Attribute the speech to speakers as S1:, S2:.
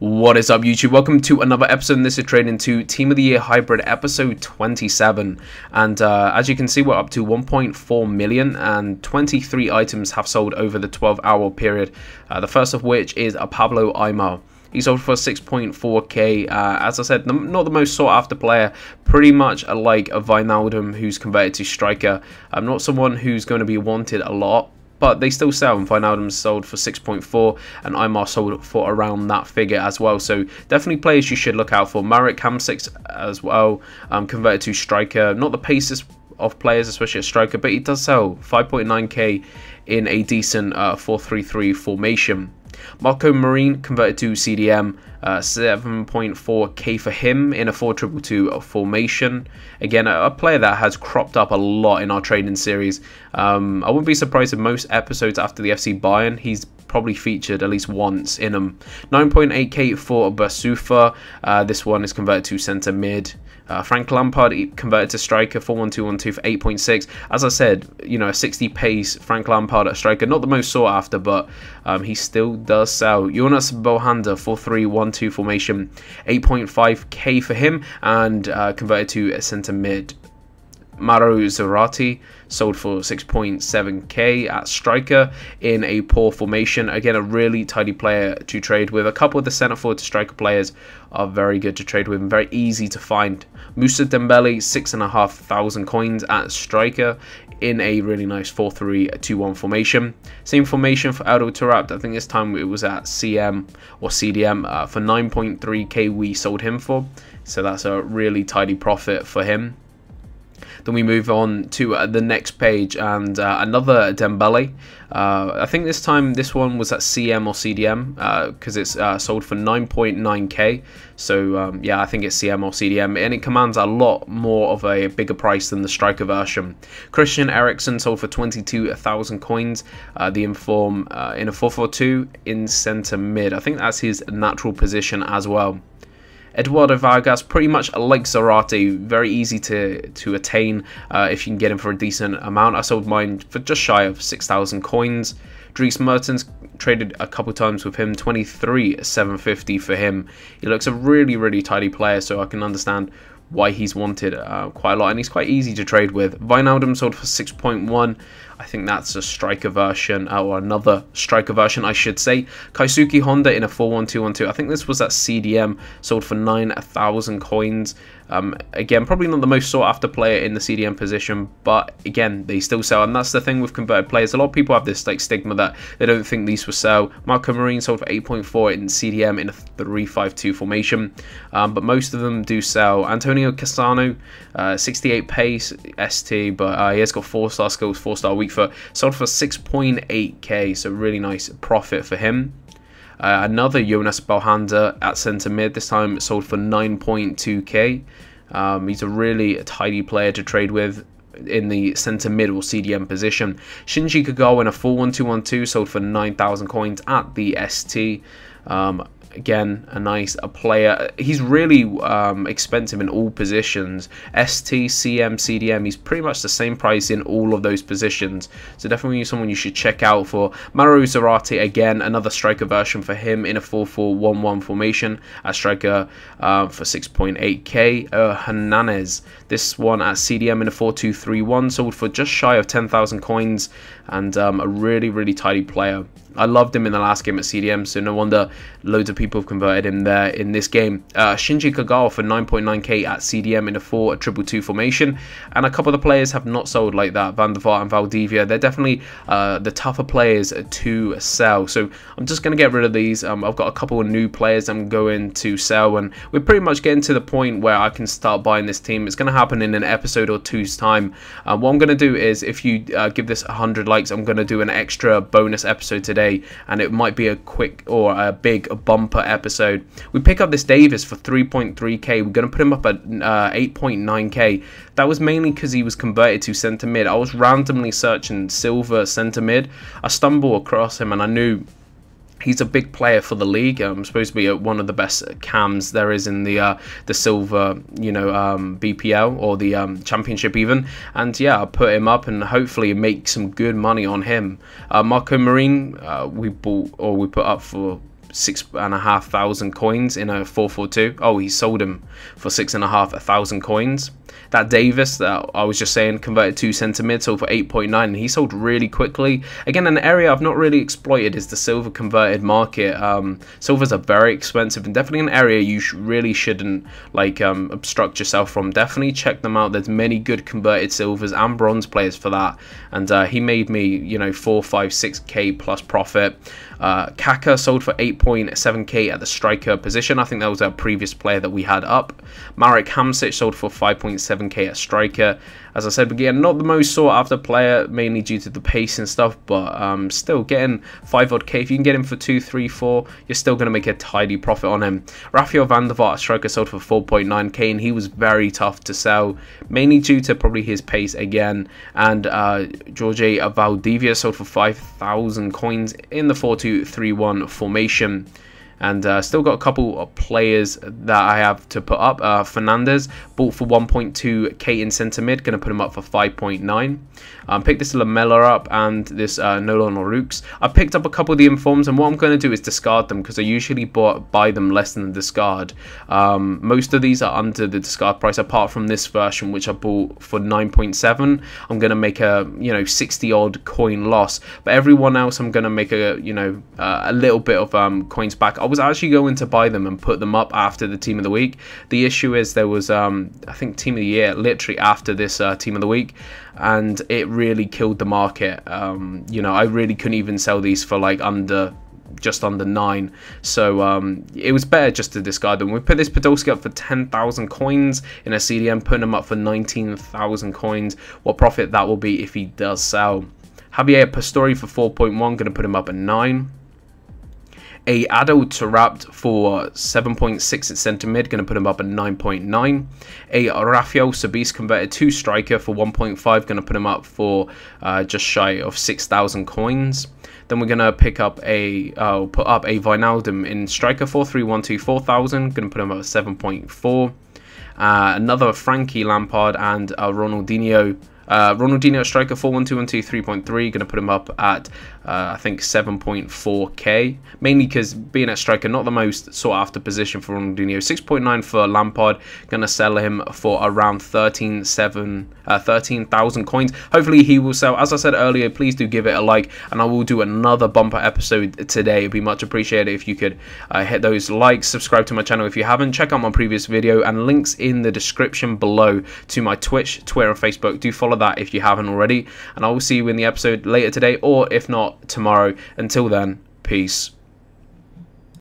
S1: What is up, YouTube? Welcome to another episode, and this is Trading 2 Team of the Year Hybrid episode 27. And as you can see, we're up to 1.4 million and 23 items have sold over the 12-hour period. The first of which is a Pablo Aimar. He sold for 6.4k. As I said, not the most sought after player, pretty much like a Wijnaldum who's converted to striker. Not someone who's going to be wanted a lot, but they still sell. And Wijnaldum sold for 6.4 and Aimar sold for around that figure as well. So definitely players you should look out for. Marek Hamsik as well, converted to striker. Not the paces of players, especially a striker, but he does sell 5.9k in a decent 4-3-3 formation. Marco Marin converted to CDM, 7.4k for him in a 4-2-2 formation. Again, a player that has cropped up a lot in our trading series. I wouldn't be surprised if most episodes after the FC Bayern, he's probably featured at least once in them. 9.8k for Basufa. This one is converted to centre mid. Frank Lampard converted to striker, 4-1-2-1-2 for 8.6. As I said, you know, a 60 pace Frank Lampard at striker, not the most sought after, but he still does sell. Jonas Bohanda, 4-3-1-2 formation, 8.5k for him, and converted to centre mid. Mauro Zarate sold for 6.7k at striker in a poor formation. Again, a really tidy player to trade with. A couple of the centre forward to striker players are very good to trade with and very easy to find. Musa Dembele, 6,500 coins at striker in a really nice 4-3-2-1 formation. Same formation for Aldo Tarabt. I think this time it was at CM or CDM for 9.3k we sold him for. So that's a really tidy profit for him. Then we move on to the next page and another Dembele. I think this time this one was at CM or CDM because it's sold for 9.9k. So yeah, I think it's CM or CDM, and it commands a lot more of a bigger price than the striker version. Christian Eriksen sold for 22,000 coins. The inform in a 4-4-2 in centre mid. I think that's his natural position as well. Eduardo Vargas, pretty much like Zarate, very easy to attain if you can get him for a decent amount. I sold mine for just shy of 6,000 coins. Dries Mertens traded a couple times with him, 23,750 for him. He looks a really tidy player, so I can understand why he's wanted quite a lot, and he's quite easy to trade with. Wijnaldum sold for 6.1. I think that's a striker version, or another striker version, I should say. Keisuke Honda in a 4-1-2-1-2. I think this was at CDM, sold for 9,000 coins. Again, probably not the most sought after player in the CDM position, but again, they still sell, and that's the thing with converted players. A lot of people have this like stigma that they don't think these will sell. Marco Marin sold for 8.4 in CDM in a 3-5-2 formation, but most of them do sell. Antonio Cassano, 68 pace ST, but he has got 4-star skills, 4-star weak foot, sold for 6.8k, so really nice profit for him. Another Jonas Bohanda at centre mid, this time sold for 9.2k. He's a really tidy player to trade with in the centre mid or CDM position. Shinji Kagawa in a 4-1-2-1-2 sold for 9,000 coins at the ST. Again, a nice player. He's really expensive in all positions. ST, CM, CDM, he's pretty much the same price in all of those positions. So definitely someone you should check out for. Mauro Zarate, again, another striker version for him in a 4-4-1-1 formation. A striker for 6.8k. Hernandez, this one at CDM in a 4-2-3-1, sold for just shy of 10,000 coins, and a really tidy player. I loved him in the last game at CDM, so no wonder loads of people have converted him there in this game. Shinji Kagawa for 9.9k at CDM in a 4-2-2 formation, and a couple of the players have not sold like that. Van der Vaart and Valdivia, they're definitely the tougher players to sell. So I'm just going to get rid of these. I've got a couple of new players I'm going to sell, and we're pretty much getting to the point where I can start buying this team. It's going to happen in an episode or two's time. What I'm going to do is, if you give this 100 likes, I'm going to do an extra bonus episode today, and it might be a quick or a big bumper episode. We pick up this Davis for 3.3k. We're going to put him up at 8.9k. That was mainly because he was converted to centre mid. I was randomly searching silver centre mid. I stumbled across him and I knew he's a big player for the league. Supposed to be one of the best cams there is in the silver, BPL or the championship even. And yeah, I put him up and hopefully make some good money on him. Marco Marin, we put up for 6,500 coins in a 442. Oh, he sold him for 6,500 coins. That Davis that I was just saying converted to centre mid, sold for 8.9, and he sold really quickly. Again, an area I've not really exploited is the silver converted market. Silvers are very expensive and definitely an area you really shouldn't like obstruct yourself from. Definitely check them out. There's many good converted silvers and bronze players for that, and he made me, you know, 4, 5, 6k plus profit. Kaka sold for 8.7k at the striker position. I think that was our previous player that we had up. Marek Hamsik sold for 5.7k at striker. As I said, again, not the most sought after player, mainly due to the pace and stuff, but still getting 5 odd k. If you can get him for 2, 3, 4, you're still going to make a tidy profit on him. Rafael van der Vaart, striker, sold for 4.9k, and he was very tough to sell, mainly due to probably his pace again. And Jorge Valdivia sold for 5,000 coins in the 4-2-3-1 formation. And still got a couple of players that I have to put up. Fernandez bought for 1.2k in centre mid, going to put him up for 5.9. Picked this Lamella up and this Nolan Orux. I picked up a couple of the informs, and what I'm going to do is discard them because I usually buy them less than the discard. Most of these are under the discard price, apart from this version, which I bought for 9.7. I'm going to make a 60 odd coin loss, but everyone else I'm going to make a a little bit of coins back. I was actually going to buy them and put them up after the team of the week. The issue is there was I think team of the year literally after this team of the week, and it really killed the market. I really couldn't even sell these for like just under 9, so it was better just to discard them. We put this Podolski up for 10,000 coins in a CDM, putting him up for 19,000 coins. What profit that will be if he does sell. Javier Pastore for 4.1, going to put him up at 9. A Adel Tarabt for 7.6 at centre mid, going to put him up at 9.9. A Rafael Sobeis converted to striker for 1.5, going to put him up for just shy of 6,000 coins. Then we're going to put up a Wijnaldum in striker 4-3-1-2 4,000, going to put him up at 7.4. Another Frankie Lampard and Ronaldinho. Ronaldinho striker 4-1-2-1-2 3.3, going to put him up at I think 7.4k, mainly because being at striker, not the most sought after position for Ronaldinho. 6.9 for Lampard, going to sell him for around 13,000 coins. Hopefully he will sell. As I said earlier, please do give it a like, and I will do another bumper episode today. It'd be much appreciated if you could hit those likes, subscribe to my channel if you haven't, check out my previous video, and links in the description below to my Twitch, Twitter and Facebook. Do follow that if you haven't already, and I will see you in the episode later today, or if not tomorrow. Until then, peace.